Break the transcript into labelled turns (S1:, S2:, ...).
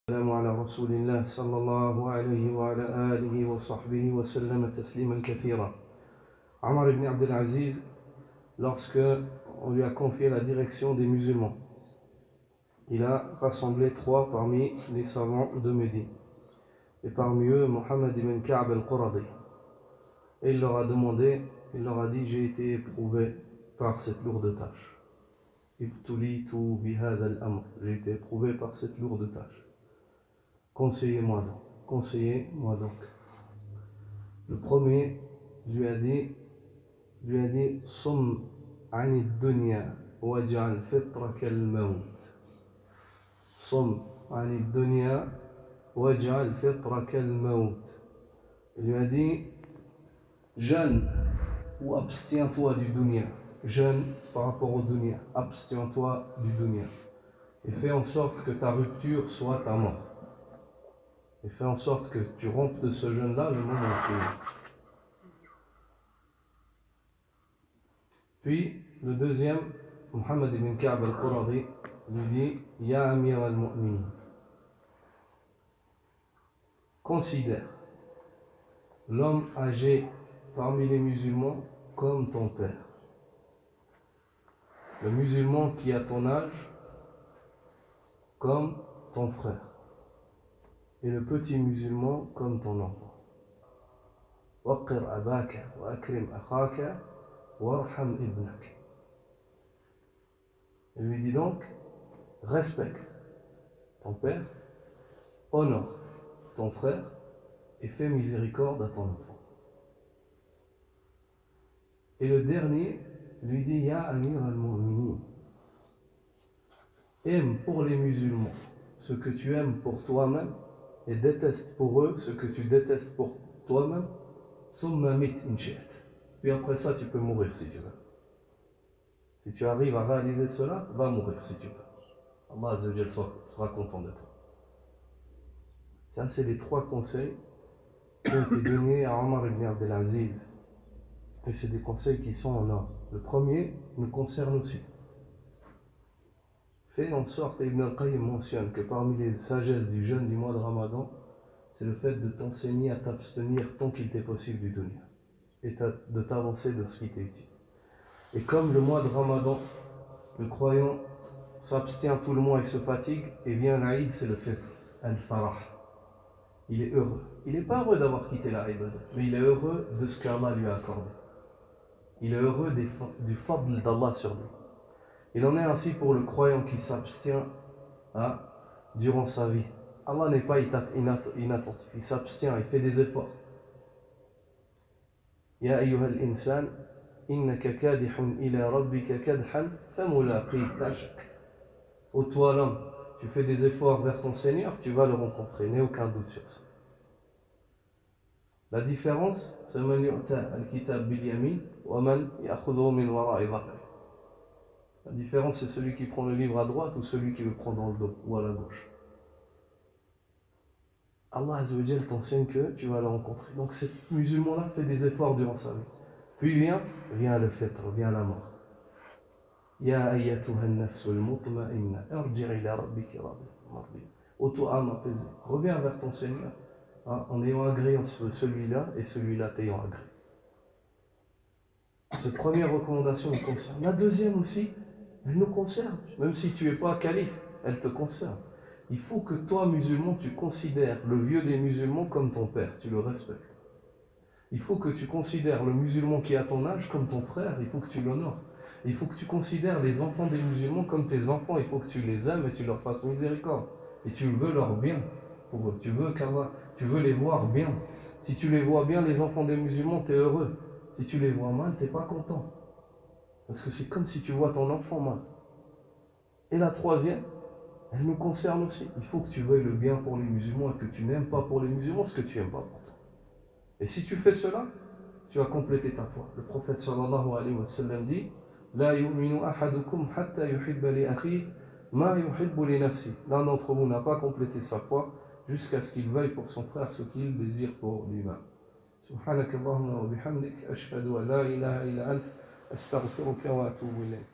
S1: السلام على رسول الله صلى الله عليه وعلى آله وصحبه وسلم تسليما كثيرا. Omar ibn Abdel Aziz, lorsque on lui a confié la direction des musulmans, il a rassemblé trois parmi les savants de Médine, et parmi eux Mohammed ibn Ka'b al-Quradi. Et il leur a demandé, il leur a dit: j'ai été éprouvé par cette lourde tâche. Ibtulitu bihadha al-amr, j'ai été éprouvé par cette lourde tâche. Conseillez-moi donc, conseillez-moi donc. Le premier lui a dit Sum ani dunya waj'al fitraka al-maut. Sum ani dunya waj'al fitraka al-maut. Il lui a dit: jeûne ou abstiens-toi du dunya. Jeûne par rapport au dunya, abstiens-toi du dunya. Et fais en sorte que ta rupture soit ta mort. Et fais en sorte que tu rompes de ce jeûne-là le moment où tu es. Puis, le deuxième, Mohammed ibn Ka'b al-Quradi, lui dit: Ya Amir al-Mu'minin, considère l'homme âgé parmi les musulmans comme ton père. Le musulman qui a ton âge comme ton frère. Et le petit musulman comme ton enfant. Waqir abaka wa akrim akhaka warham ibnak. Il lui dit donc: respecte ton père, honore ton frère et fais miséricorde à ton enfant. Et le dernier lui dit: Ya Amir al-Mu'minin, aime pour les musulmans ce que tu aimes pour toi-même et déteste pour eux ce que tu détestes pour toi-même. Puis après ça, tu peux mourir si tu veux. Si tu arrives à réaliser cela, va mourir si tu veux. Allah Azza wa Jal sera content de toi. Ça, c'est les trois conseils qui ont été donnés à Omar ibn Abdel Aziz. Et c'est des conseils qui sont en or. Le premier nous concerne aussi. Fais en sorte, et Ibn al-Qayyim mentionne que parmi les sagesses du jeûne du mois de Ramadan, c'est le fait de t'enseigner à t'abstenir tant qu'il t'est possible du dunya et de t'avancer de ce qui t'est utile. Et comme le mois de Ramadan, le croyant s'abstient tout le mois et se fatigue, et vient l'Aïd, c'est le fitr, al-farah. Il est heureux. Il n'est pas heureux d'avoir quitté la ibadah, mais il est heureux de ce qu'Allah lui a accordé. Il est heureux du fadl d'Allah sur lui. Il en est ainsi pour le croyant qui s'abstient durant sa vie. Allah n'est pas inattentif, il s'abstient, il fait des efforts. Ya ayyuhal insan, innaka kadihun ila rabbika kadhan famulaqi la shak. Ô toi l'homme, tu fais des efforts vers ton Seigneur, tu vas le rencontrer, n'aie aucun doute sur ça. La différence, c'est man yu'ta al-kitab bil yamin wa man ya'khudhu min wara'i dhahri. La différence, c'est celui qui prend le livre à droite ou celui qui le prend dans le dos ou à la gauche. Allah Azza wa Jal t'enseigne que tu vas le rencontrer. Donc ce musulman-là fait des efforts durant sa vie. Puis vient le fitr, vient la mort. Ya ayyatuha an-nafsu al-mutma'inna, irji' ila rabbika mardiya. Ô toi âme apaisée, reviens vers ton Seigneur en ayant agréé celui-là et celui-là t'ayant agréé. Cette première recommandation nous concerne. La deuxième aussi, elle nous concerne. Même si tu n'es pas calife, elle te concerne. Il faut que toi, musulman, tu considères le vieux des musulmans comme ton père, tu le respectes. Il faut que tu considères le musulman qui a ton âge comme ton frère, il faut que tu l'honores. Il faut que tu considères les enfants des musulmans comme tes enfants, il faut que tu les aimes et tu leur fasses miséricorde. Et tu veux leur bien pour eux, tu veux les voir bien. Si tu les vois bien, les enfants des musulmans, tu es heureux. Si tu les vois mal, tu n'es pas content. Parce que c'est comme si tu vois ton enfant mal. Et la troisième, elle nous concerne aussi. Il faut que tu veuilles le bien pour les musulmans et que tu n'aimes pas pour les musulmans ce que tu n'aimes pas pour toi. Et si tu fais cela, tu vas compléter ta foi. Le prophète sallallahu alayhi wa sallam dit: La yu'minu ahadukum hatta yuhibba li akhihi ma yuhibbu li nafsi. L'un d'entre vous n'a pas complété sa foi jusqu'à ce qu'il veuille pour son frère ce qu'il désire pour lui-même. سبحانك اللهم وبحمدك أشهد أن لا إله إلا أنت أستغفرك وأتوب إليك.